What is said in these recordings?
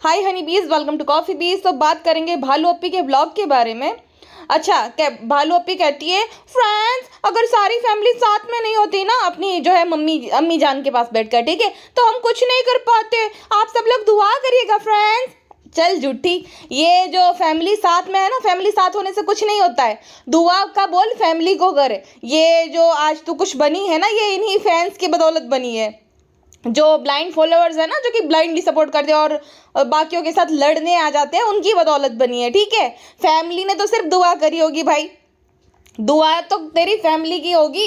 हाय हनी बीज, welcome to coffee बीज। तो बात करेंगे भालू अप्पी के ब्लॉग के बारे में। अच्छा, क्या भालू अप्पी कहती है, फ्रेंड्स अगर सारी फैमिली साथ में नहीं होती ना अपनी जो है मम्मी अम्मी जान के पास बैठकर, ठीक है, तो हम कुछ नहीं कर पाते। आप सब लोग दुआ करिएगा फ्रेंड्स। चल झूठी, ये जो फैमिली साथ में है ना, फैमिली साथ होने से कुछ नहीं होता है। दुआ का बोल फैमिली को कर। ये जो आज तू कुछ बनी है ना, ये इन्हीं फैंस की बदौलत बनी है। जो ब्लाइंड फॉलोअर्स है ना, जो कि ब्लाइंडली सपोर्ट करते हैं और बाकियों के साथ लड़ने आ जाते हैं, उनकी बदौलत बनी है। ठीक है, फैमिली ने तो सिर्फ दुआ करी होगी भाई, दुआ तो तेरी फैमिली की होगी।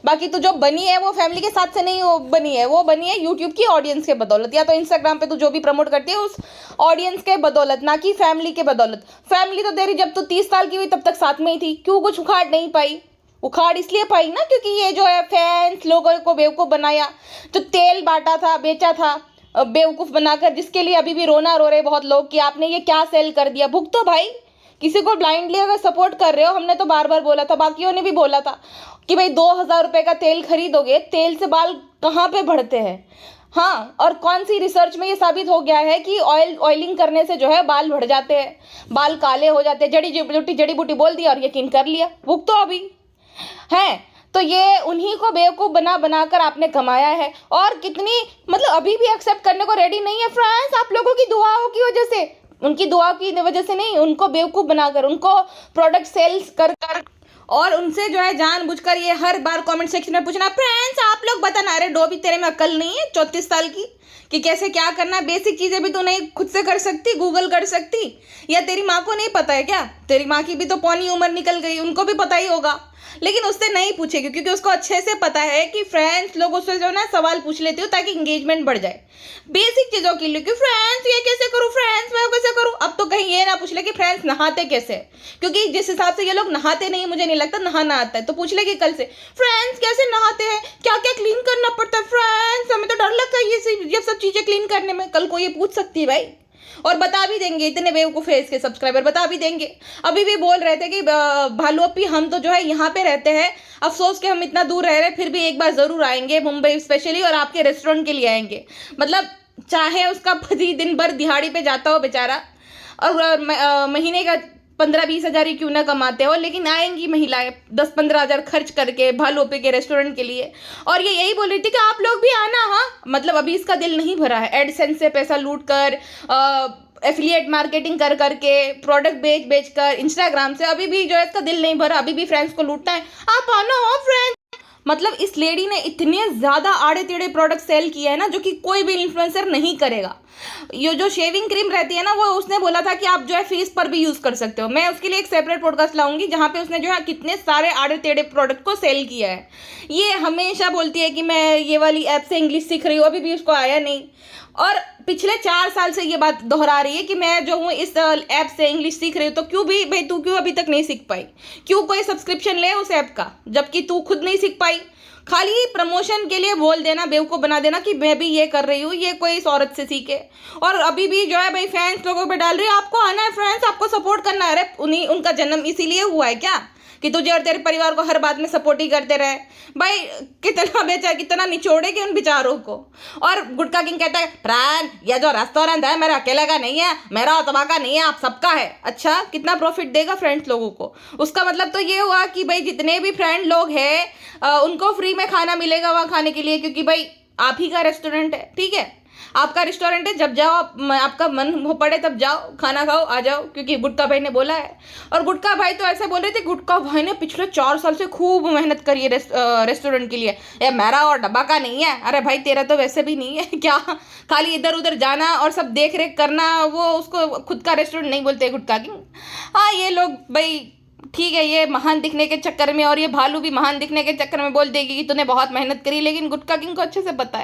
बाकी तो जो बनी है वो फैमिली के साथ से नहीं बनी है, वो बनी है यूट्यूब की ऑडियंस के बदौलत, या तो इंस्टाग्राम पे तू जो भी प्रमोट करती है उस ऑडियंस के बदौलत, ना कि फैमिली के बदौलत। फैमिली तो तेरी जब तू 30 साल की हुई तब तक साथ में ही थी, क्यों कुछ उखाड़ नहीं पाई? उखाड़ इसलिए पाई ना क्योंकि ये जो है फैंस लोगों को बेवकूफ़ बनाया। जो तेल बांटा था, बेचा था बेवकूफ़ बनाकर, जिसके लिए अभी भी रोना रो रहे बहुत लोग कि आपने ये क्या सेल कर दिया। भुगतो भाई, किसी को ब्लाइंडली अगर सपोर्ट कर रहे हो, हमने तो बार बार बोला था, बाकियों ने भी बोला था कि भाई 2,000 रुपये का तेल खरीदोगे, तेल से बाल कहाँ पे बढ़ते हैं। हाँ, और कौन सी रिसर्च में ये साबित हो गया है कि ऑयलिंग करने से जो है बाल बढ़ जाते हैं, बाल काले हो जाते हैं। जड़ी बूटी बोल दिया और यकीन कर लिया। भुगतो अभी है तो ये उन्हीं को बेवकूफ़ बना बनाकर आपने कमाया है। और कितनी मतलब अभी भी एक्सेप्ट करने को रेडी नहीं है फ्रेंड्स, आप लोगों की दुआओं की वजह से, उनकी दुआ की वजह से नहीं, उनको बेवकूफ़ बनाकर, उनको प्रोडक्ट सेल्स कर कर और उनसे जो है जानबूझकर ये हर बार कमेंट सेक्शन में पूछना, फ्रेंड्स आप लोग बताना। अरे डोबी, तेरे में अक्ल नहीं है 34 साल की कि कैसे क्या करना है? बेसिक चीज़ें भी तो नहीं खुद से कर सकती, गूगल कर सकती? या तेरी माँ को नहीं पता है क्या? तेरी माँ की भी तो पौनी उम्र निकल गई, उनको भी पता ही होगा, लेकिन उससे नहीं पूछेगी क्योंकि उसको अच्छे से पता है कि फ्रेंड्स लोग उससे जो ना सवाल पूछ लेते हो ताकि इंगेजमेंट बढ़ जाए बेसिक चीज़ों के लिए कि फ्रेंड्स ये कैसे करूँ, फ्रेंड्स मैं कैसे करूँ। अब तो कहीं ये ना पूछ ले कि फ्रेंड्स नहाते कैसे, क्योंकि जिस हिसाब से ये लोग नहाते नहीं, मुझे नहीं लगता नहाना आता है। तो पूछ लेगी कल से, फ्रेंड्स कैसे नहाते हैं, क्या क्या क्लीन करना पड़ता है फ्रेंड्स, हमें तो डर लगता है ये सब चीज़ें क्लीन करने में। कल को ये पूछ सकती है भाई, और बता भी देंगे। इतने बेवकूफ़ है इसके सब्सक्राइबर, बता भी देंगे। अभी भी बोल रहे थे कि भालू अप्पी हम तो जो है यहाँ पे रहते हैं, अफसोस कि हम इतना दूर रह रहे हैं, फिर भी एक बार ज़रूर आएंगे मुंबई स्पेशली, और आपके रेस्टोरेंट के लिए आएंगे। मतलब चाहे उसका पति दिन भर दिहाड़ी पे जाता हो बेचारा, और महीने का 15-20 हज़ार ही क्यों ना कमाते हो, लेकिन आएंगी महिलाएं 10-15 हज़ार खर्च करके भालू अप्पी के रेस्टोरेंट के लिए। और ये यही बोल रही थी कि आप लोग भी आना। हाँ, मतलब अभी इसका दिल नहीं भरा है एडसेंस से पैसा लूट कर, एफिलिएट मार्केटिंग कर करके, प्रोडक्ट बेच कर, इंस्टाग्राम से, अभी भी जो है इसका दिल नहीं भरा, अभी भी फ्रेंड्स को लूटना है। आप आना हो फ्रेंड्स। मतलब इस लेडी ने इतने ज़्यादा आड़े टेढ़े प्रोडक्ट सेल किया है ना, जो कि कोई भी इन्फ्लुएंसर नहीं करेगा। ये जो शेविंग क्रीम रहती है ना, वो उसने बोला था कि आप जो है फेस पर भी यूज़ कर सकते हो। मैं उसके लिए एक सेपरेट पॉडकास्ट लाऊंगी जहाँ पे उसने जो है कितने सारे आड़े टेढ़े प्रोडक्ट को सेल किया है। ये हमेशा बोलती है कि मैं ये वाली ऐप से इंग्लिश सीख रही हूँ, अभी भी उसको आया नहीं, और पिछले 4 साल से ये बात दोहरा रही है कि मैं जो हूँ इस ऐप से इंग्लिश सीख रही हूँ। तो क्यों भी भाई, तू क्यों अभी तक नहीं सीख पाई? क्यों कोई सब्सक्रिप्शन ले उस ऐप का, जबकि तू खुद नहीं सीख पाई? खाली प्रमोशन के लिए बोल देना, बेवकूफ़ बना देना कि मैं भी ये कर रही हूँ, ये कोई इस औरत से सीखे। और अभी भी जो है भाई फैंस लोगों पे डाल रही है, आपको आना है फ्रेंड्स, आपको सपोर्ट करना है। अरे उनका जन्म इसीलिए हुआ है क्या कि तुझे और तेरे परिवार को हर बात में सपोर्ट ही करते रहे? भाई कितना बेचा, कितना निचोड़ेगे उन बेचारों को। और गुटखा किंग कहता है, प्राण ये जो रेस्टोरेंट है मेरा अकेले का नहीं है, मेरा और तबाह का नहीं है, आप सबका है। अच्छा, कितना प्रॉफिट देगा फ्रेंड्स लोगों को? उसका मतलब तो ये हुआ कि भाई जितने भी फ्रेंड लोग हैं उनको फ्री में खाना मिलेगा वहाँ खाने के लिए, क्योंकि भाई आप ही का रेस्टोरेंट है। ठीक है, आपका रेस्टोरेंट है, जब जाओ आपका मन हो पड़े तब जाओ, खाना खाओ, आ जाओ, क्योंकि गुटका भाई ने बोला है। और गुटका भाई तो ऐसे बोल रहे थे, गुटका भाई ने पिछले 4 साल से खूब मेहनत करी है रेस्टोरेंट के लिए। ये मेरा और डब्बा का नहीं है। अरे भाई तेरा तो वैसे भी नहीं है क्या, खाली इधर उधर जाना और सब देख रेख करना, वो उसको खुद का रेस्टोरेंट नहीं बोलते गुटका किंग। हाँ, ये लोग भाई ठीक है, ये महान दिखने के चक्कर में, और ये भालू भी महान दिखने के चक्कर में बोल देगी कि तूने बहुत मेहनत करी, लेकिन गुटका किंग को अच्छे से पता है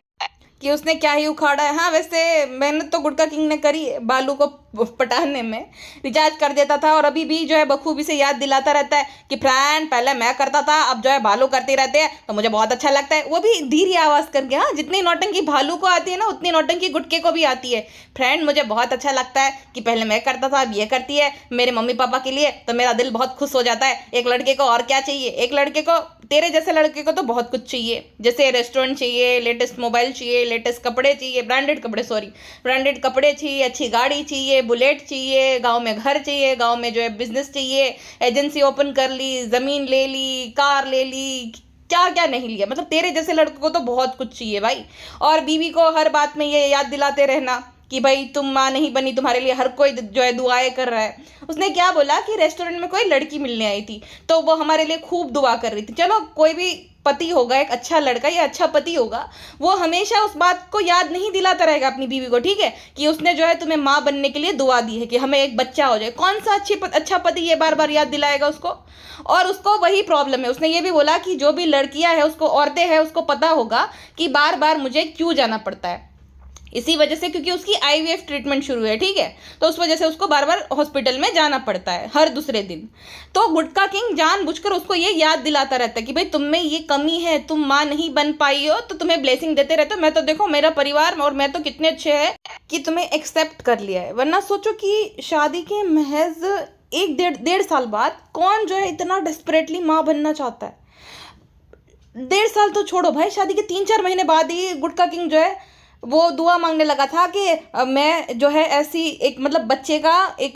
कि उसने क्या ही उखाड़ा है। हाँ, वैसे मेहनत तो गुटका किंग ने करी है बालू को पटाने में। रिचार्ज कर देता था और अभी भी जो है बखूबी से याद दिलाता रहता है कि फ्रेंड पहले मैं करता था, अब जो है भालू करते रहते हैं तो मुझे बहुत अच्छा लगता है। वो भी धीरे आवाज़ करके। हाँ, जितनी नौटंकी भालू को आती है ना, उतनी नौटंकी गुटके को भी आती है। फ्रेंड मुझे बहुत अच्छा लगता है कि पहले मैं करता था, अब ये करती है मेरे मम्मी पापा के लिए, तो मेरा दिल बहुत खुश हो जाता है। एक लड़के को और क्या चाहिए? एक लड़के को, तेरे जैसे लड़के को तो बहुत कुछ चाहिए, जैसे रेस्टोरेंट चाहिए, लेटेस्ट मोबाइल चाहिए, लेटेस्ट कपड़े चाहिए, ब्रांडेड कपड़े, सॉरी ब्रांडेड कपड़े चाहिए, अच्छी गाड़ी चाहिए, बुलेट चाहिए, गांव में घर चाहिए, गांव में जो है बिजनेस चाहिए, एजेंसी ओपन कर ली, ज़मीन ले ली, कार ले ली, क्या क्या नहीं लिया। मतलब तेरे जैसे लड़कों को तो बहुत कुछ चाहिए भाई। और बीवी को हर बात में ये याद दिलाते रहना कि भाई तुम माँ नहीं बनी, तुम्हारे लिए हर कोई जो है दुआएं कर रहा है। उसने क्या बोला कि रेस्टोरेंट में कोई लड़की मिलने आई थी तो वो हमारे लिए खूब दुआ कर रही थी। चलो कोई भी पति होगा, एक अच्छा लड़का या अच्छा पति होगा, वो हमेशा उस बात को याद नहीं दिलाता रहेगा अपनी बीवी को, ठीक है, कि उसने जो है तुम्हें माँ बनने के लिए दुआ दी है कि हमें एक बच्चा हो जाए। कौन सा अच्छा पति ये बार बार याद दिलाएगा उसको? और उसको वही प्रॉब्लम है। उसने ये भी बोला कि जो भी लड़कियां हैं, उसको औरतें हैं, उसको पता होगा कि बार बार मुझे क्यों जाना पड़ता है। इसी वजह से, क्योंकि उसकी आईवीएफ ट्रीटमेंट शुरू है, ठीक है, तो उस वजह से उसको बार बार हॉस्पिटल में जाना पड़ता है हर दूसरे दिन। तो गुटका किंग जानबूझकर उसको ये याद दिलाता रहता है कि भाई तुम में ये कमी है, तुम माँ नहीं बन पाई हो, तो तुम्हें ब्लेसिंग देते रहते हो। मैं तो देखो मेरा परिवार और मैं तो कितने अच्छे हैं कि तुम्हें एक्सेप्ट कर लिया है। वरना सोचो कि शादी के महज एक डेढ़ साल बाद कौन जो है इतना डेस्परेटली माँ बनना चाहता है। 1.5 साल तो छोड़ो भाई, शादी के 3-4 महीने बाद ही गुटका किंग जो है वो दुआ मांगने लगा था कि मैं जो है ऐसी एक, मतलब बच्चे का, एक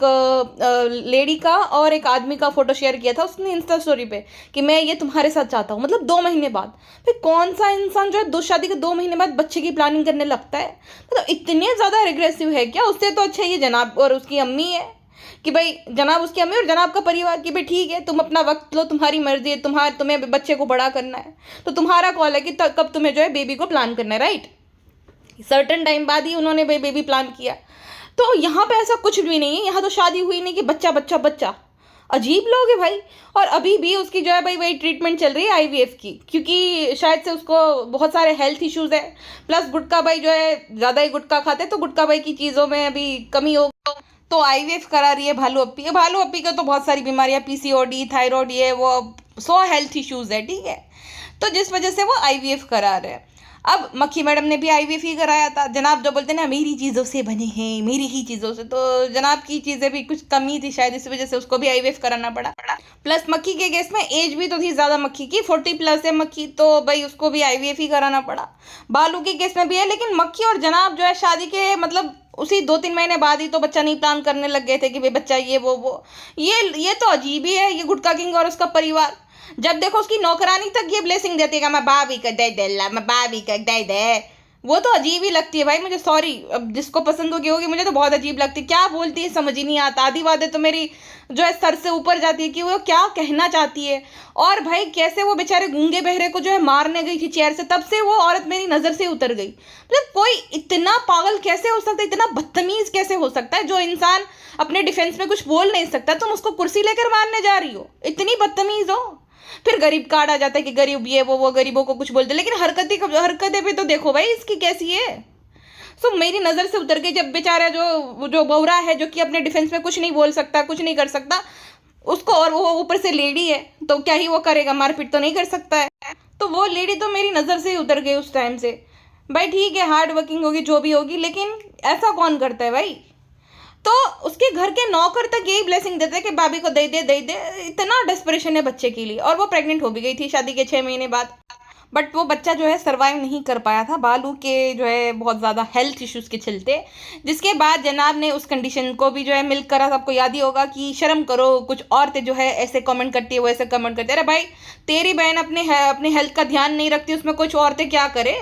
लेडी का और एक आदमी का फोटो शेयर किया था उसने इंस्टा स्टोरी पे कि मैं ये तुम्हारे साथ चाहता हूँ। मतलब 2 महीने बाद। फिर कौन सा इंसान जो है शादी के 2 महीने बाद बच्चे की प्लानिंग करने लगता है? मतलब इतने ज़्यादा रिग्रेसिव है क्या? उससे तो अच्छा ये जनाब और उसकी अम्मी है कि भाई जनाब, उसकी अम्मी और जनाब का परिवार कि भाई ठीक है, तुम अपना वक्त लो, तुम्हारी मर्जी है, तुम्हें बच्चे को बड़ा करना है तो तुम्हारा कॉल है कि कब तुम्हें जो है बेबी को प्लान करना है, राइट। सर्टेन टाइम बाद ही उन्होंने बेबी प्लान किया। तो यहाँ पे ऐसा कुछ भी नहीं है, यहाँ तो शादी हुई नहीं कि बच्चा बच्चा बच्चा। अजीब लोग है भाई। और अभी भी उसकी जो है भाई वही ट्रीटमेंट चल रही है आईवीएफ की, क्योंकि शायद से उसको बहुत सारे हेल्थ इश्यूज है। प्लस गुटखा भाई जो है ज़्यादा ही गुटखा खाते, तो गुटखा भाई की चीज़ों में अभी कमी हो, तो आईवीएफ करा रही है भालू अप्पी। भालू अप्पी को तो बहुत सारी बीमारियाँ, पीसीओडी, थायराइड, ये वो 100 हेल्थ इश्यूज है, ठीक है, तो जिस वजह से वो आईवीएफ करा रहे हैं। अब मक्खी मैडम ने भी आईवीएफ ही कराया था। जनाब जो बोलते हैं ना मेरी चीज़ों से बने हैं, मेरी ही चीज़ों से, तो जनाब की चीज़ें भी कुछ कमी थी शायद, इस वजह से उसको भी आईवीएफ कराना पड़ा। प्लस मक्खी के केस में एज भी तो थी ज़्यादा, मक्खी की 40+ है मक्खी, तो भाई उसको भी आईवीएफ ही कराना पड़ा। बालू के केस में भी है, लेकिन मक्खी और जनाब जो है शादी के मतलब उसी 2-3 महीने बाद ही तो बच्चा नहीं प्लान करने लग गए थे कि भाई बच्चा ये वो ये तो अजीब ही है ये गुटखा किंग और उसका परिवार। जब देखो उसकी नौकरानी तक ये ब्लेसिंग देती है कि मैं भाभी का दे दे, मैं भाभी का दे दे, वो तो अजीब ही लगती है भाई मुझे। सॉरी, अब जिसको पसंद होगी, मुझे तो बहुत अजीब लगती है। क्या बोलती है समझ ही नहीं आता। आधी बातें तो मेरी जो है सर से ऊपर जाती है कि वो क्या कहना चाहती है। और भाई कैसे वो बेचारे गूंगे बहरे को जो है मारने गई थी चेयर से, तब से वो औरत मेरी नज़र से उतर गई। मतलब कोई इतना पागल कैसे हो सकता है, इतना बदतमीज कैसे हो सकता है? जो इंसान अपने डिफेंस में कुछ बोल नहीं सकता, तुम उसको कुर्सी लेकर मारने जा रही हो, इतनी बदतमीज हो। फिर गरीब कार्ड आ जाता है कि गरीब ये वो गरीबों को कुछ बोलते, लेकिन हरकतें भी तो देखो भाई इसकी कैसी है। सो मेरी नज़र से उतर गई जब बेचारा जो बौरा है, जो कि अपने डिफेंस में कुछ नहीं बोल सकता, कुछ नहीं कर सकता उसको, और वो ऊपर से लेडी है तो क्या ही वो करेगा, मारपीट तो नहीं कर सकता है। तो वो लेडी तो मेरी नज़र से ही उतर गई उस टाइम से। भाई ठीक है, हार्ड वर्किंग होगी जो भी होगी, लेकिन ऐसा कौन करता है भाई? तो उसके घर के नौकर तक यही ब्लेसिंग देते कि भाभी को दे दे दे दे। इतना डेस्परेशन है बच्चे के लिए। और वो प्रेग्नेंट हो भी गई थी शादी के 6 महीने बाद, बट वो बच्चा जो है सर्वाइव नहीं कर पाया था बालू के जो है बहुत ज़्यादा हेल्थ इश्यूज़ के चलते। जिसके बाद जनाब ने उस कंडीशन को भी जो है मिल्क करा। सबको याद ही होगा कि शर्म करो, कुछ औरतें जो है ऐसे कमेंट करती है, वो ऐसे कमेंट करती है। अरे भाई तेरी बहन अपने हेल्थ का ध्यान नहीं रखती, उसमें कुछ औरतें क्या करे?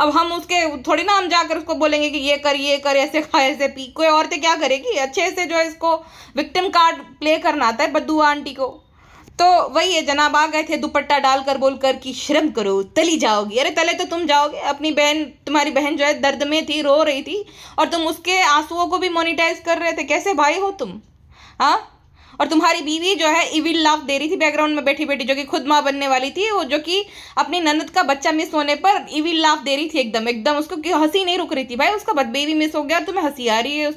अब हम उसके थोड़ी ना हम जाकर उसको बोलेंगे कि ये कर ऐसे खा ऐसे पी। कोई औरतें क्या करेगी? अच्छे से जो है इसको विक्टिम कार्ड प्ले करना आता है बद्दू आंटी को। तो वही है, जनाब आ गए थे दुपट्टा डालकर बोलकर कि शर्म करो, तली जाओगी। अरे तले तो तुम जाओगे। अपनी बहन, तुम्हारी बहन जो है दर्द में थी, रो रही थी, और तुम उसके आंसुओं को भी मोनिटाइज कर रहे थे। कैसे भाई हो तुम? हाँ। और तुम्हारी बीवी जो है इविल लाफ दे रही थी बैकग्राउंड में बैठी बैठी, जो कि खुद माँ बनने वाली थी, वो जो कि अपनी ननद का बच्चा मिस होने पर इविल लाफ दे रही थी एकदम उसको हंसी नहीं रुक रही थी। भाई उसका बेबी मिस हो गया और तुम्हें हंसी आ रही है।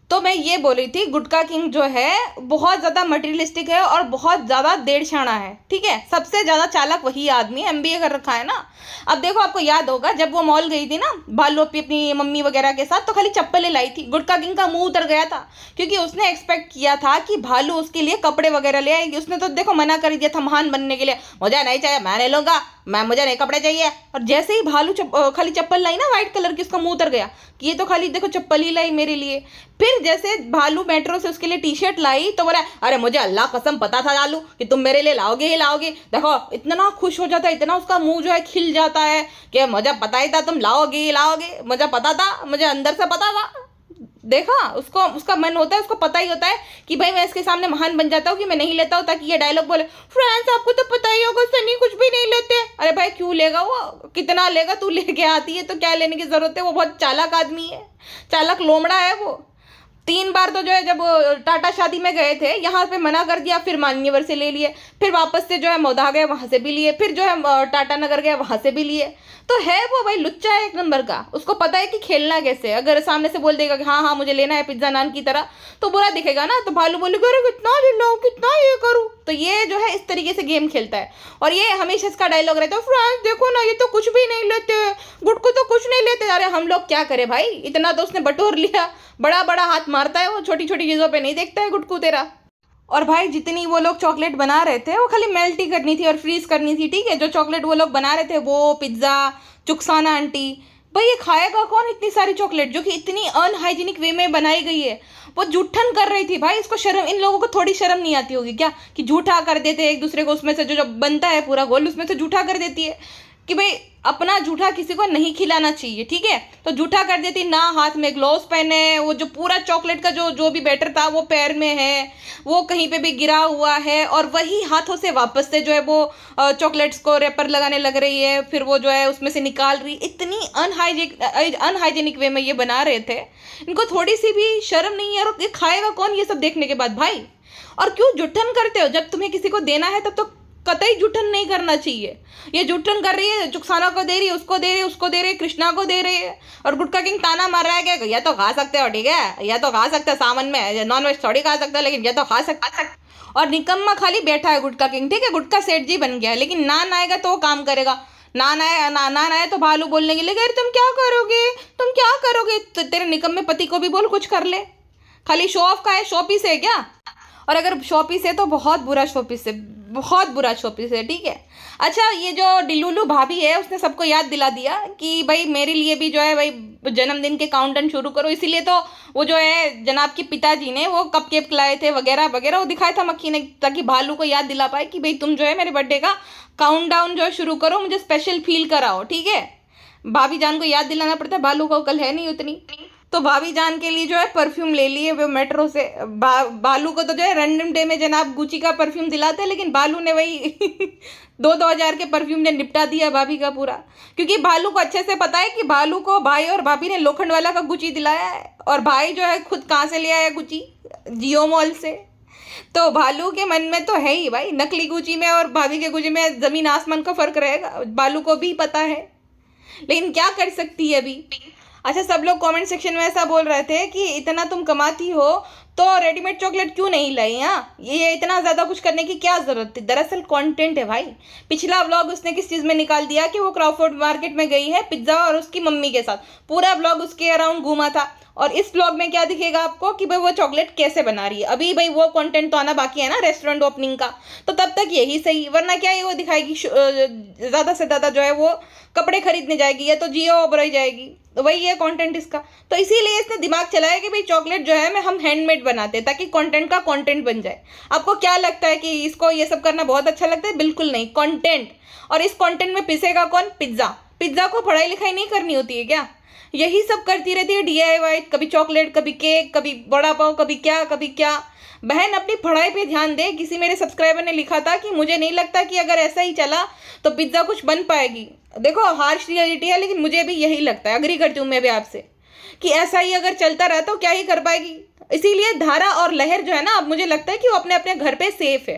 तो मैं ये बोल रही थी गुटखा किंग जो है बहुत ज़्यादा मटेरियलिस्टिक है और बहुत ज़्यादा देड़शाना है, ठीक है। सबसे ज़्यादा चालाक वही आदमी है, MBA कर रखा है ना। अब देखो आपको याद होगा जब वो मॉल गई थी ना भालू अपनी मम्मी वगैरह के साथ, तो खाली चप्पलें लाई थी। गुटखा किंग का मुंह उतर गया था क्योंकि उसने एक्सपेक्ट किया था कि भालू उसके लिए कपड़े वगैरह ले आएगी। उसने तो देखो मना कर दिया था महान बनने के लिए, मुझे नहीं चाहिए, मैं ले लूँगा, मैं मुझे नए कपड़े चाहिए। और जैसे ही भालू खाली चप्पल लाई ना वाइट कलर की, उसका मुंह उतर गया कि ये तो खाली देखो चप्पल ही लाई मेरे लिए। फिर जैसे भालू मेट्रो से उसके लिए टी शर्ट लाई तो बोला अरे मुझे अल्लाह कसम पता था लालू कि तुम मेरे लिए लाओगे ही लाओगे। देखो इतना खुश हो जाता है, इतना उसका मुंह जो है खिल जाता है कि मुझे पता ही था तुम लाओगे ही लाओगे, मुझे पता था, मुझे अंदर से पता था। देखा उसको, उसका मन होता है, उसको पता ही होता है कि भाई मैं इसके सामने महान बन जाता हूँ कि मैं नहीं लेता हूँ, ताकि ये डायलॉग बोले फ्रेंड्स आपको तो पता ही होगा सनी कुछ भी नहीं लेते। अरे भाई क्यों लेगा वो, कितना लेगा, तू लेके आती है तो क्या लेने की जरूरत है। वो बहुत चालाक आदमी है, चालाक लोमड़ा है वो। 3 बार तो जो है जब टाटा शादी में गए थे यहाँ पे मना कर दिया, फिर मान्यवर से ले लिए, फिर वापस से जो है मौदा गए वहां से भी लिए, फिर जो है टाटा नगर गए वहां से भी लिए। तो है वो भाई लुच्चा है एक नंबर का, उसको पता है कि खेलना कैसे। अगर सामने से बोल देगा कि हाँ हाँ मुझे लेना है पिज्जा नान की तरह, तो बुरा दिखेगा ना, तो भालू बोलेगा अरे कितना ले लो कितना ये करूँ। तो ये जो है इस तरीके से गेम खेलता है। और ये हमेशा इसका डायलॉग रहता है फ्रेंड्स देखो ना ये तो कुछ भी नहीं लेते, गुटकू तो कुछ नहीं लेते। अरे हम लोग क्या करें भाई, इतना तो उसने बटोर लिया, बड़ा बड़ा हाथ मारता है वो, छोटी छोटी चीज़ों पे नहीं देखता है गुटकू तेरा। और भाई जितनी वो लोग चॉकलेट बना रहे थे वो खाली मेल्ट ही करनी थी और फ्रीज करनी थी, ठीक है। जो चॉकलेट वो लोग बना रहे थे वो पिज्ज़ा चुकसाना आंटी, भाई ये खाएगा कौन इतनी सारी चॉकलेट जो कि इतनी अनहाइजीनिक वे में बनाई गई है। वो जूठन कर रही थी भाई, इसको शर्म, इन लोगों को थोड़ी शर्म नहीं आती होगी क्या कि झूठा कर देते एक दूसरे को, उसमें से जो जो बनता है पूरा गोल उसमें से झूठा कर देती है कि भाई अपना जूठा किसी को नहीं खिलाना चाहिए, ठीक है। तो जूठा कर देती ना, हाथ में ग्लोव्स पहने, वो जो पूरा चॉकलेट का जो जो भी बैटर था वो पैर में है, वो कहीं पे भी गिरा हुआ है, और वही हाथों से वापस से जो है वो चॉकलेट्स को रैपर लगाने लग रही है, फिर वो जो है उसमें से निकाल रही। इतनी अनहाइजेनिक वे में ये बना रहे थे, इनको थोड़ी सी भी शर्म नहीं है। और ये खाएगा कौन ये सब देखने के बाद भाई। और क्यों जुठन करते हो, जब तुम्हें किसी को देना है तब तो कतई जूठन नहीं करना चाहिए। ये जूठन कर रही है, चुकसाना को दे रही है, उसको दे रही है, उसको दे रही है, कृष्णा को दे रही है। और गुटका किंग ताना मार रहा है कि यह तो खा सकते हो, ठीक है, यह तो खा सकते हो, सावन में नॉन वेज थोड़ी खा सकते हो, लेकिन यह तो खा सकते। और निकम्मा खाली बैठा है गुटका किंग, ठीक है, गुटका सेठ जी बन गया है, लेकिन नान आएगा तो वो काम करेगा। नान आए तो भालू बोलने के लिए अरे तुम क्या करोगे, तुम क्या करोगे, तो तेरे निकम्मे पति को भी बोल कुछ कर ले। खाली शो ऑफ का है, शो पीस है क्या। और अगर शॉपीस है तो बहुत बुरा शॉपीस है, बहुत बुरा शॉपीस है, ठीक है। अच्छा ये जो डिलुलू भाभी है उसने सबको याद दिला दिया कि भाई मेरे लिए भी जो है भाई जन्मदिन के काउंटडाउन शुरू करो, इसीलिए तो वो जो है जनाब के पिताजी ने वो कपकेक लाए थे वगैरह वगैरह, वो दिखाया था मक्खी ने, ताकि भालू को याद दिला पाए कि भाई तुम जो है मेरे बर्थडे का काउंटडाउन जो है शुरू करो, मुझे स्पेशल फील कराओ, ठीक है। भाभी जान को याद दिलाना पड़ता है, भालू को कल है नहीं उतनी। तो भाभी जान के लिए जो है परफ्यूम ले लिए वो मेट्रो से। बालू को तो जो है रैंडम डे में जनाब गुची का परफ्यूम दिलाते, लेकिन बालू ने वही 2-2000 के परफ्यूम ने निपटा दिया भाभी का पूरा, क्योंकि भालू को अच्छे से पता है कि भालू को भाई और भाभी ने लोखंड वाला का गुची दिलाया है, और भाई जो है खुद कहाँ से ले आया गुची, जियो मॉल से। तो भालू के मन में तो है ही भाई, नकली गुची में और भाभी के गुची में ज़मीन आसमान का फ़र्क रहेगा, भालू को भी पता है, लेकिन क्या कर सकती है अभी। अच्छा सब लोग कमेंट सेक्शन में ऐसा बोल रहे थे कि इतना तुम कमाती हो तो रेडीमेड चॉकलेट क्यों नहीं लाई, हाँ ये इतना ज़्यादा कुछ करने की क्या ज़रूरत थी। दरअसल कंटेंट है भाई। पिछला व्लॉग उसने किस चीज़ में निकाल दिया कि वो क्रॉफोर्ड मार्केट में गई है पिज्ज़ा और उसकी मम्मी के साथ, पूरा व्लॉग उसके अराउंड घूमा था। और इस व्लॉग में क्या दिखेगा आपको कि भाई वो चॉकलेट कैसे बना रही है। अभी भाई वो कंटेंट तो आना बाकी है ना रेस्टोरेंट ओपनिंग का, तो तब तक यही सही, वरना क्या है वो दिखाएगी ज़्यादा से ज़्यादा जो है वो कपड़े खरीदने जाएगी या तो जियो ओबराई जाएगी, तो वही है कंटेंट इसका। तो इसीलिए इसने दिमाग चलाया कि भाई चॉकलेट जो है मैं हम हैंडमेड बनाते हैं ताकि कंटेंट का कंटेंट बन जाए। आपको क्या लगता है कि इसको ये सब करना बहुत अच्छा लगता है? बिल्कुल नहीं, कंटेंट। और इस कंटेंट में पिसेगा कौन? पिज्ज़ा। पिज्ज़ा को पढ़ाई लिखाई नहीं करनी होती है क्या? यही सब करती रहती है DIY, कभी चॉकलेट, कभी केक, कभी बड़ा पाव, कभी क्या कभी क्या। बहन अपनी पढ़ाई पे ध्यान दे। किसी मेरे सब्सक्राइबर ने लिखा था कि मुझे नहीं लगता कि अगर ऐसा ही चला तो पिज्ज़ा कुछ बन पाएगी। देखो हार्श रियलिटी है, लेकिन मुझे भी यही लगता है, अग्री करती हूँ मैं भी आपसे कि ऐसा ही अगर चलता रहा तो क्या ही कर पाएगी। इसीलिए धारा और लहर जो है ना, अब मुझे लगता है कि वो अपने अपने घर पे सेफ है,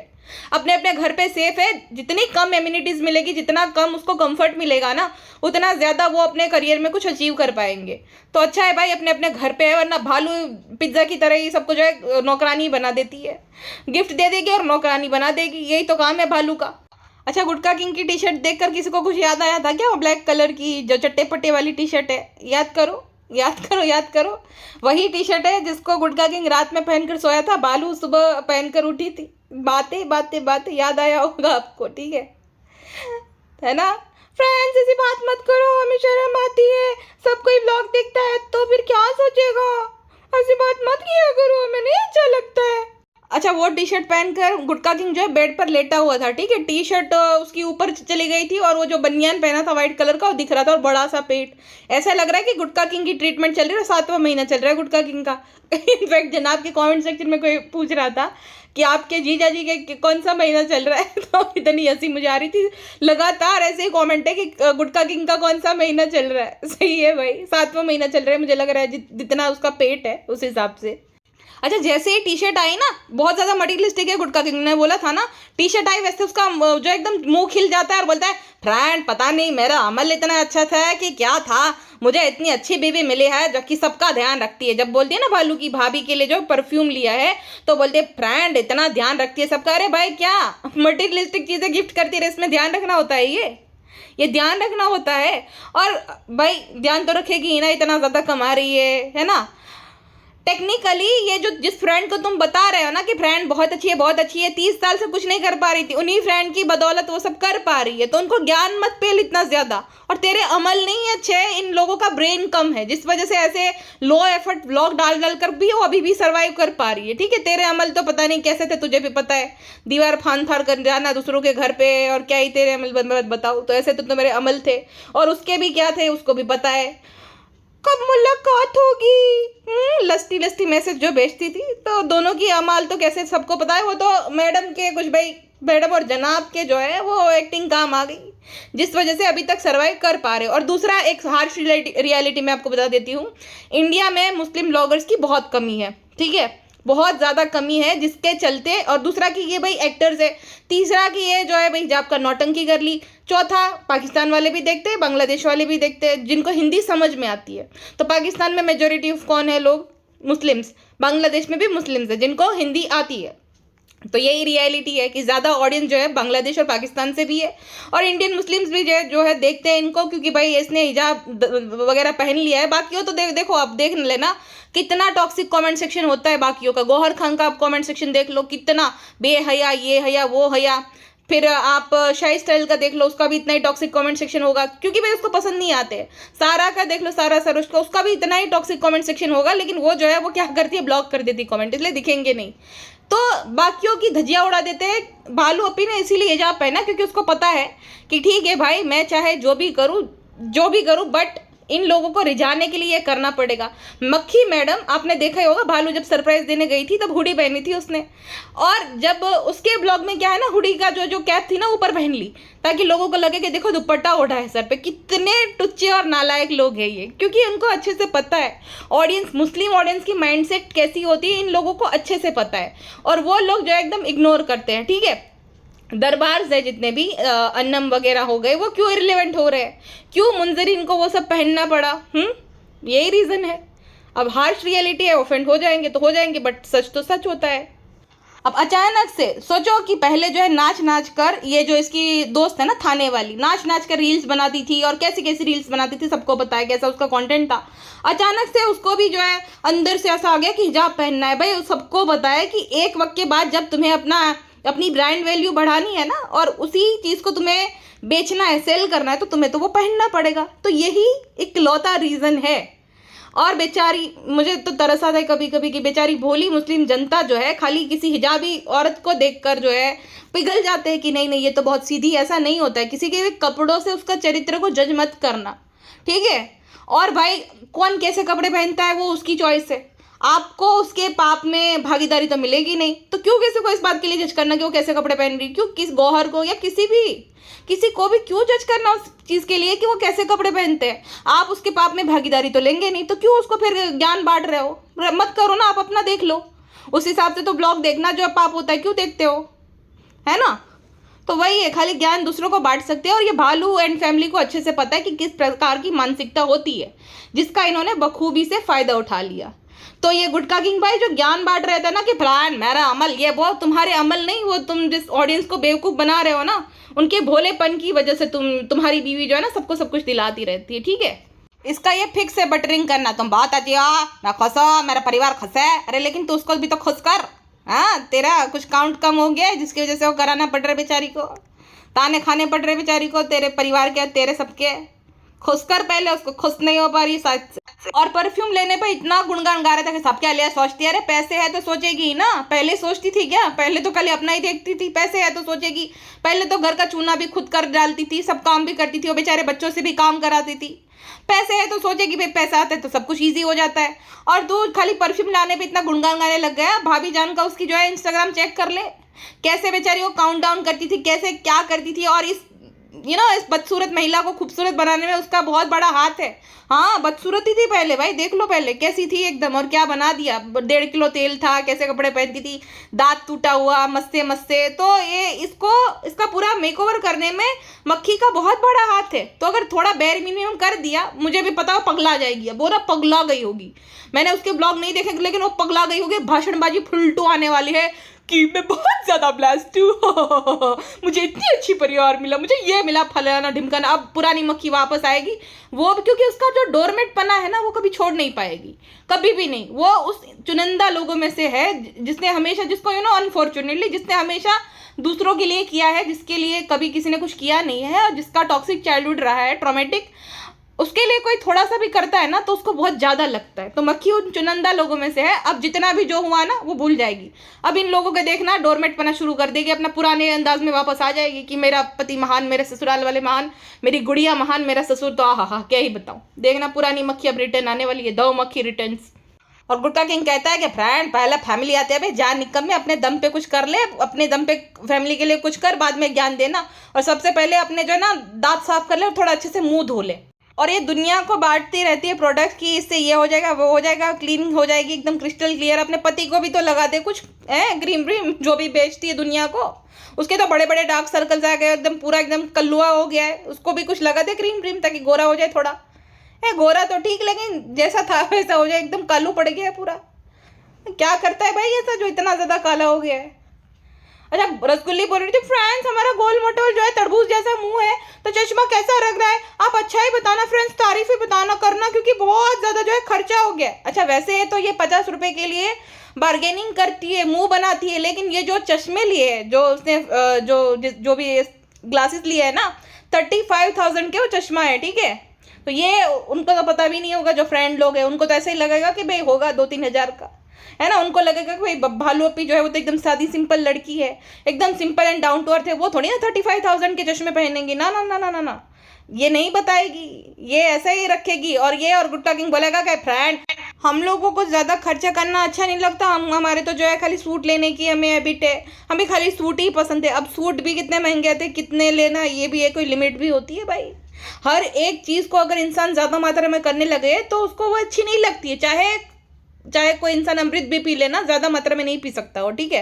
अपने अपने घर पे सेफ है। जितनी कम एम्यूनिटीज़ मिलेगी, जितना कम उसको कंफर्ट मिलेगा ना, उतना ज़्यादा वो अपने करियर में कुछ अचीव कर पाएंगे। तो अच्छा है भाई अपने अपने घर पे है, वरना भालू पिज्ज़ा की तरह ही सबको जो है नौकरानी बना देती है, गिफ्ट दे देगी और नौकरानी बना देगी, यही तो काम है भालू का। अच्छा गुटका किंग की टी शर्ट देखकर किसी को कुछ याद आया था क्या? वो ब्लैक कलर की जो चट्टे पट्टे वाली टी शर्ट है, याद करो याद करो याद करो। वही टी शर्ट है जिसको गुटका किंग रात में पहनकर सोया था, बालू सुबह पहनकर उठी थी। बातें बातें बातें याद आया होगा आपको, ठीक है। है ना। फ्रेंड्स ऐसी बात मत करो, हमें शर्म आती है, सब कोई ब्लॉग देखता है तो फिर क्या सोचेगा, ऐसी बात मत किया करो, हमें नहीं अच्छा लगता है। अच्छा, वो टी शर्ट पहनकर गुटका किंग जो है बेड पर लेटा हुआ था, ठीक है, टी शर्ट उसकी ऊपर चली गई थी और वो जो बनियान पहना था व्हाइट कलर का वो दिख रहा था और बड़ा सा पेट। ऐसा लग रहा है कि गुटका किंग की ट्रीटमेंट चल रही है, 7वां महीना चल रहा है गुटका किंग का। इनफैक्ट जनाब के कमेंट सेक्शन में कोई पूछ रहा था कि आपके जीजा जी के कौन सा महीना चल रहा है, तो इतनी हंसी मुझे आ रही थी। लगातार ऐसे ही कमेंट है कि गुटका किंग का कौन सा महीना चल रहा है। सही है भाई, 7वां महीना चल रहा है, मुझे लग रहा है जितना उसका पेट है उस हिसाब से। अच्छा, जैसे ही टी शर्ट आई ना, बहुत ज़्यादा मटीरियलिस्टिक है गुटका किंग ने बोला था ना, टी शर्ट आई वैसे उसका जो एकदम मुंह खिल जाता है और बोलता है फ्रेंड पता नहीं मेरा अमल इतना अच्छा था कि क्या था, मुझे इतनी अच्छी बीवी मिली है जो कि सबका ध्यान रखती है। जब बोलती है ना भालू की भाभी के लिए जो परफ्यूम लिया है तो बोलते है फ्रेंड इतना ध्यान रखती है सबका। अरे भाई क्या मटीरियलिस्टिक चीज़ें गिफ्ट करती है, इसमें ध्यान रखना होता है, ये ध्यान रखना होता है। और भाई ध्यान तो रखेगी ही ना, इतना ज़्यादा कमा रही है ना। टेक्निकली ये जो जिस फ्रेंड को तुम बता रहे हो ना कि फ्रेंड बहुत अच्छी है बहुत अच्छी है, 30 साल से कुछ नहीं कर पा रही थी, उन्हीं फ्रेंड की बदौलत वो सब कर पा रही है, तो उनको ज्ञान मत पेल इतना ज़्यादा। और तेरे अमल नहीं अच्छे, इन लोगों का ब्रेन कम है जिस वजह से ऐसे लो एफर्ट व्लॉग डाल डाल कर भी वो अभी भी सर्वाइव कर पा रही है, ठीक है। तेरे अमल तो पता नहीं कैसे थे, तुझे भी पता है, दीवार फान फाड़ कर जाना दूसरों के घर पे, और क्या ही तेरे अमल बताओ। तो ऐसे तो मेरे अमल थे, और उसके भी क्या थे उसको भी पता है। कब मुलाकात होगी, लस्टी लस्टी मैसेज जो भेजती थी, तो दोनों की अमाल तो कैसे सबको पता है। वो तो मैडम के कुछ भाई मैडम और जनाब के जो है वो एक्टिंग काम आ गई, जिस वजह से अभी तक सर्वाइव कर पा रहे। और दूसरा एक हार्श रियलिटी मैं आपको बता देती हूँ, इंडिया में मुस्लिम ब्लॉगर्स की बहुत कमी है, ठीक है, बहुत ज़्यादा कमी है, जिसके चलते। और दूसरा कि ये भाई एक्टर्स है, तीसरा कि ये जो है भाई जब का नौटंकी कर ली, चौथा पाकिस्तान वाले भी देखते हैं बांग्लादेश वाले भी देखते हैं जिनको हिंदी समझ में आती है। तो पाकिस्तान में मेजोरिटी ऑफ कौन है लोग, मुस्लिम्स, बांग्लादेश में भी मुस्लिम्स है जिनको हिंदी आती है। तो यही रियलिटी है कि ज़्यादा ऑडियंस जो है बांग्लादेश और पाकिस्तान से भी है, और इंडियन मुस्लिम्स भी जो है देखते हैं इनको, क्योंकि भाई इसने हिजाब वगैरह पहन लिया है। बाकियों तो देखो आप देख लेना कितना टॉक्सिक कमेंट सेक्शन होता है बाकियों का। गौहर खान का आप कमेंट सेक्शन देख लो, कितना बेहया, ये हया वो हया। फिर आप शाही स्टाइल का देख लो, उसका भी इतना ही टॉक्सिक कमेंट सेक्शन होगा, क्योंकि भाई उसको पसंद नहीं आते। सारा का देख लो, सारा सरोज का, उसका भी इतना ही टॉक्सिक कमेंट सेक्शन होगा, लेकिन वो जो है वो क्या करती है, ब्लॉक कर देती कमेंट, इसलिए दिखेंगे नहीं। तो बाकियों की धज्जियां उड़ा देते हैं। भालू अपी ने इसीलिए हिजाब पहना क्योंकि उसको पता है कि ठीक है भाई मैं चाहे जो भी करूँ बट इन लोगों को रिझाने के लिए ये करना पड़ेगा। मक्खी मैडम आपने देखा ही होगा, भालू जब सरप्राइज देने गई थी तब हुडी पहनी थी उसने, और जब उसके ब्लॉग में क्या है ना, हुडी का जो कैप थी ना ऊपर पहन ली ताकि लोगों को लगे कि देखो दुपट्टा ओढ़ा है सर पे। कितने टुच्चे और नालायक लोग हैं ये, क्योंकि उनको अच्छे से पता है ऑडियंस, मुस्लिम ऑडियंस की माइंडसेट कैसी होती है, इन लोगों को अच्छे से पता है, और वो लोग जो एकदम इग्नोर करते हैं, ठीक है। दरबार से जितने भी अन्नम वगैरह हो गए वो क्यों इरिलेवेंट हो रहे हैं, क्यों मुंजरिन को वो सब पहनना पड़ा, यही रीज़न है। अब हार्श रियलिटी है, ऑफेंड हो जाएंगे तो हो जाएंगे, बट सच तो सच होता है। अब अचानक से सोचो कि पहले जो है नाच नाच कर, ये जो इसकी दोस्त है ना थाने वाली, नाच नाच कर रील्स बनाती थी, और कैसी कैसी रील्स बनाती थी सबको पता है कैसा उसका कंटेंट था। अचानक से उसको भी जो है अंदर से ऐसा आ गया कि हिजाब पहनना है। भाई सबको पता है कि एक वक्त के बाद जब तुम्हें अपनी ब्रांड वैल्यू बढ़ानी है ना, और उसी चीज़ को तुम्हें बेचना है, सेल करना है, तो तुम्हें तो वो पहनना पड़ेगा। तो यही इकलौता रीज़न है। और बेचारी, मुझे तो तरस आता है कभी कभी कि बेचारी भोली मुस्लिम जनता जो है खाली किसी हिजाबी औरत को देखकर जो है पिघल जाते हैं कि नहीं नहीं ये तो बहुत सीधी। ऐसा नहीं होता है, किसी के भी कपड़ों से उसका चरित्र को जज मत करना, ठीक है। और भाई कौन कैसे कपड़े पहनता है वो उसकी चॉइस है, आपको उसके पाप में भागीदारी तो मिलेगी नहीं। तो क्यों किसी को इस बात के लिए जज करना कि वो कैसे कपड़े पहन रही, क्यों किस गौहर को या किसी को भी क्यों जज करना उस चीज़ के लिए कि वो कैसे कपड़े पहनते हैं। आप उसके पाप में भागीदारी तो लेंगे नहीं, तो क्यों उसको फिर ज्ञान बांट रहे हो, मत करो ना, आप अपना देख लो। उस हिसाब से तो ब्लॉग देखना जो पाप होता है क्यों देखते हो, है ना। तो वही है, खाली ज्ञान दूसरों को बांट सकते हैं, और ये भालू एंड फैमिली को अच्छे से पता है कि किस प्रकार की मानसिकता होती है, जिसका इन्होंने बखूबी से फ़ायदा उठा लिया। तो ये गुटका किंग भाई जो ज्ञान बांट रहे थे ना कि फ्लान मेरा अमल, ये वो तुम्हारे अमल नहीं, वो तुम जिस ऑडियंस को बेवकूफ़ बना रहे हो ना, उनके भोलेपन की वजह से तुम्हारी बीवी जो है ना सबको सब कुछ दिलाती रहती है, ठीक है। इसका ये फिक्स है बटरिंग करना, तुम बहुत अच्छी हो, मैं खुश हूँ, मेरा परिवार खुश है। अरे लेकिन तू उसको भी तो खुश कर, हाँ, तेरा कुछ काउंट कम हो गया है जिसकी वजह से वो कराना पड़ रहा है बेचारी को। ताने खाने पड़ रहे बेचारी को, तेरे परिवार के, तेरे सबके। खुश कर पहले उसको, खुश नहीं हो पा रही साथ। और परफ्यूम लेने पे इतना गुणगान गा रहा था कि सब क्या लिया, सोचती है अरे पैसे है तो सोचेगी ही ना। पहले सोचती थी क्या? पहले तो खाली अपना ही देखती थी। पैसे है तो सोचेगी। पहले तो घर का चूना भी खुद कर डालती थी, सब काम भी करती थी, और बेचारे बच्चों से भी काम कराती थी। पैसे है तो सोचेगी भाई पैसा आता है तो सब कुछ ईजी हो जाता है। और तू खाली परफ्यूम लाने पे इतना गुणगान गाने लग गया। भाभी जान का उसकी जो है इंस्टाग्राम चेक कर ले, कैसे बेचारी वो काउंट डाउन करती थी, कैसे क्या करती थी। और इस इस बदसूरत महिला को खूबसूरत बनाने में उसका बहुत बड़ा हाथ है। हाँ, बदसूरत ही थी पहले भाई, देख लो पहले कैसी थी एकदम, और क्या बना दिया। 1.5 किलो तेल था, कैसे कपड़े पहनती थी, दांत टूटा हुआ, मस्ते मस्ते। तो ये इसका पूरा मेकओवर करने में मक्खी का बहुत बड़ा हाथ है। तो अगर थोड़ा बेयर मिनिमम कर दिया, मुझे भी पता वो पगला जाएगी। अब वो ना पगला गई होगी। मैंने उसके ब्लॉग नहीं देखे, लेकिन वो पगला गई होगी। भाषणबाजी फुलटू आने वाली है कि मैं बहुत ज़्यादा ब्लेस्ड हूँ, मुझे इतनी अच्छी परिवार मिला, मुझे ये मिला, फलाना ढिमकाना। अब पुरानी मक्खी वापस आएगी वो, क्योंकि उसका जो डोरमेट पना है ना, वो कभी छोड़ नहीं पाएगी, कभी भी नहीं। वो उस चुनिंदा लोगों में से है जिसने हमेशा, जिसको अनफॉर्चुनेटली, जिसने हमेशा दूसरों के लिए किया है, जिसके लिए कभी किसी ने कुछ किया नहीं है, और जिसका टॉक्सिक चाइल्डहुड रहा है, ट्रॉमेटिक, उसके लिए कोई थोड़ा सा भी करता है ना तो उसको बहुत ज़्यादा लगता है। तो मक्खी उन चुनिंदा लोगों में से है। अब जितना भी जो हुआ ना वो भूल जाएगी। अब इन लोगों के देखना डोरमेट पना शुरू कर देगी, अपना पुराने अंदाज में वापस आ जाएगी कि मेरा पति महान, मेरे ससुराल वाले महान, मेरी गुड़िया महान, मेरा ससुर तो आहा क्या ही बताऊँ। देखना पुरानी मक्खी अब रिटर्न आने वाली है, दो मक्खी रिटर्न्स। और गुटका किंग कहता है कि फ्रेंड पहले फैमिली आते हैं भाई, जान निकम में अपने दम पे कुछ कर ले, अपने दम पे फैमिली के लिए कुछ कर, बाद में ज्ञान देना। और सबसे पहले अपने जो है ना दांत साफ कर ले और थोड़ा अच्छे से मुंह धो ले। और ये दुनिया को बांटती रहती है प्रोडक्ट की, इससे ये हो जाएगा, वो हो जाएगा, क्लीन हो जाएगी एकदम क्रिस्टल क्लियर। अपने पति को भी तो लगा दे कुछ क्रीम व्रीम, जो भी बेचती है दुनिया को। उसके तो बड़े बड़े डार्क सर्कल्स आ गए, एकदम पूरा एकदम कल्लुआ हो गया है, उसको भी कुछ लगा दे क्रीम व्रीम, ताकि गोरा हो जाए थोड़ा। गोरा तो ठीक, लेकिन जैसा था वैसा हो जाए, एकदम कालू पड़ गया है पूरा। क्या करता है भाई ऐसा जो इतना ज़्यादा काला हो गया है। अच्छा, रसगुल्ली बोल रही थी फ्रेंड्स हमारा गोल मोटल जो है तरबूज जैसा मुंह है, तो चश्मा कैसा लग रहा है, आप अच्छा ही बताना फ्रेंड्स, तारीफ ही बताना करना, क्योंकि बहुत ज़्यादा जो है खर्चा हो गया। अच्छा, वैसे है तो ये 50 रुपये के लिए बार्गेनिंग करती है, मुंह बनाती है, लेकिन ये जो चश्मे लिए है, जो उसने जो भी ग्लासेस लिए है ना, 35,000 के वो चश्मा है, ठीक है। तो ये उनको तो पता भी नहीं होगा, जो फ्रेंड लोग हैं उनको तो ऐसे ही लगेगा कि भाई होगा 2-3 हज़ार का, है ना। उनको लगेगा कि भाई भालू अपी जो है वो तो एकदम सादी सिंपल लड़की है, एकदम simple and down to earth है, वो थोड़ी ना 35,000 के चश्मे पहनेंगी। ना ना ना ना ना ना, ये नहीं बताएगी, ये ऐसा ही रखेगी। और ये और गुटका किंग बोलेगा कि फ्रेंड हम लोगों को ज़्यादा खर्चा करना अच्छा नहीं लगता, हमारे तो जो है खाली सूट लेने की हमें हैबिट है, हमें खाली सूट ही पसंद है। अब सूट भी कितने महंगे आते हैं, कितने लेना, ये भी है, कोई लिमिट भी होती है भाई। हर एक चीज़ को अगर इंसान ज़्यादा मात्रा में करने लगे तो उसको वो अच्छी नहीं लगती है। चाहे कोई इंसान अमृत भी पी लेना, ज़्यादा मात्रा में नहीं पी सकता हो, ठीक है।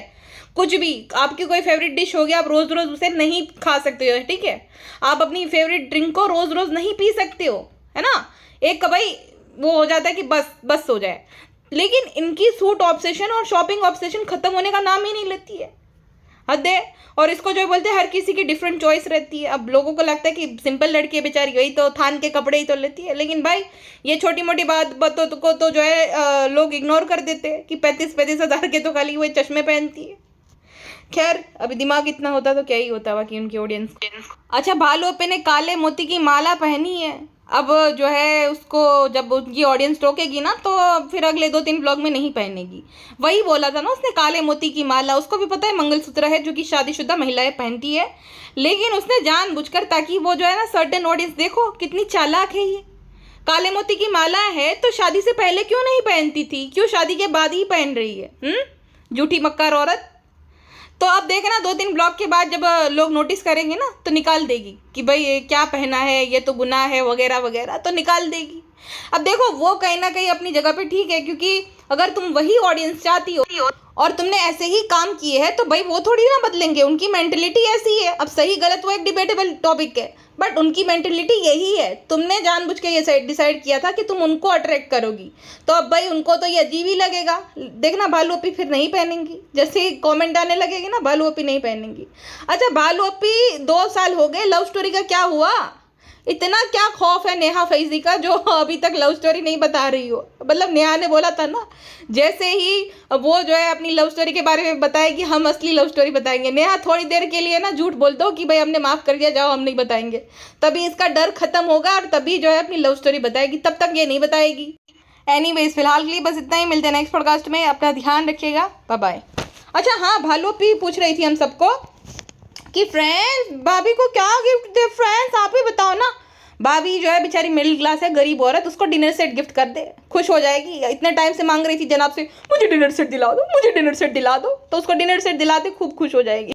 कुछ भी आपकी कोई फेवरेट डिश होगी, आप रोज़ रोज़ उसे नहीं खा सकते हो, ठीक है। आप अपनी फेवरेट ड्रिंक को रोज़ रोज़ नहीं पी सकते हो, है ना। एक भाई वो हो जाता है कि बस हो जाए। लेकिन इनकी सूट ऑब्सेशन और शॉपिंग ऑब्सेशन ख़त्म होने का नाम ही नहीं लेती है, हद है। और इसको जो बोलते हैं हर किसी की डिफरेंट चॉइस रहती है। अब लोगों को लगता है कि सिंपल लड़की है बेचारी, वही तो थान के कपड़े ही तो लेती है, लेकिन भाई ये छोटी मोटी बातों को तो जो है लोग इग्नोर कर देते हैं कि 35-35 हज़ार के तो खाली वो चश्मे पहनती है। खैर, अभी दिमाग इतना होता तो क्या ही होता बाकी उनकी ऑडियंस। अच्छा, भालू अपे ने काले मोती की माला पहनी है। अब जो है उसको जब उनकी ऑडियंस टोकेगी ना तो फिर अगले 2-3 ब्लॉग में नहीं पहनेगी। वही बोला था ना उसने, काले मोती की माला। उसको भी पता है मंगलसूत्र है जो कि शादीशुदा महिलाएं पहनती है, लेकिन उसने जानबूझकर, ताकि वो जो है ना सर्टेन ऑडियंस, देखो कितनी चालाक है ये, काले मोती की माला है तो शादी से पहले क्यों नहीं पहनती थी, क्यों शादी के बाद ही पहन रही है, झूठी मक्कार औरत। तो अब देखना 2-3 ब्लॉग के बाद जब लोग नोटिस करेंगे ना तो निकाल देगी कि भाई ये क्या पहना है, ये तो गुनाह है वगैरह वगैरह, तो निकाल देगी। अब देखो वो कहीं ना कहीं अपनी जगह पे ठीक है, क्योंकि अगर तुम वही ऑडियंस चाहती हो और तुमने ऐसे ही काम किए हैं तो भाई वो थोड़ी ना बदलेंगे, उनकी मेंटलिटी ऐसी है। अब सही गलत वो एक डिबेटेबल टॉपिक है, बट उनकी मेंटलिटी यही है। तुमने जानबूझ के ये डिसाइड किया था कि तुम उनको अट्रैक्ट करोगी, तो अब भाई उनको तो ये अजीब ही लगेगा। देखना भालू अपी फिर नहीं पहनेंगी, जैसे ही कॉमेंट आने लगेगी ना भालू अपी नहीं पहनेंगी। अच्छा, भालू अपी 2 साल हो गए, लव स्टोरी का क्या हुआ? इतना क्या खौफ है नेहा फैजी का जो अभी तक लव स्टोरी नहीं बता रही हो। मतलब नेहा ने बोला था ना, जैसे ही वो जो है अपनी लव स्टोरी के बारे में बताएगी, हम असली लव स्टोरी बताएंगे। नेहा थोड़ी देर के लिए ना झूठ बोल दो कि भाई हमने माफ़ कर दिया, जाओ हम नहीं बताएंगे, तभी इसका डर खत्म होगा और तभी जो है अपनी लव स्टोरी बताएगी, तब तक ये नहीं बताएगी। एनीवेज फिलहाल के लिए बस इतना ही, मिलते हैं नेक्स्ट पॉडकास्ट में, अपना ध्यान रखिएगा, बाय बाय। अच्छा हाँ, भालू भी पूछ रही थी हम सबको कि फ्रेंड्स भाभी को क्या गिफ्ट दे, फ्रेंड्स आप ही बताओ ना। भाभी जो है बेचारी मिडिल क्लास है, गरीब औरत, उसको डिनर सेट गिफ्ट कर दे, खुश हो जाएगी। इतने टाइम से मांग रही थी जनाब से, मुझे डिनर सेट दिला दो, मुझे डिनर सेट दिला दो, तो उसको डिनर सेट दिला दे, खूब खुश हो जाएगी।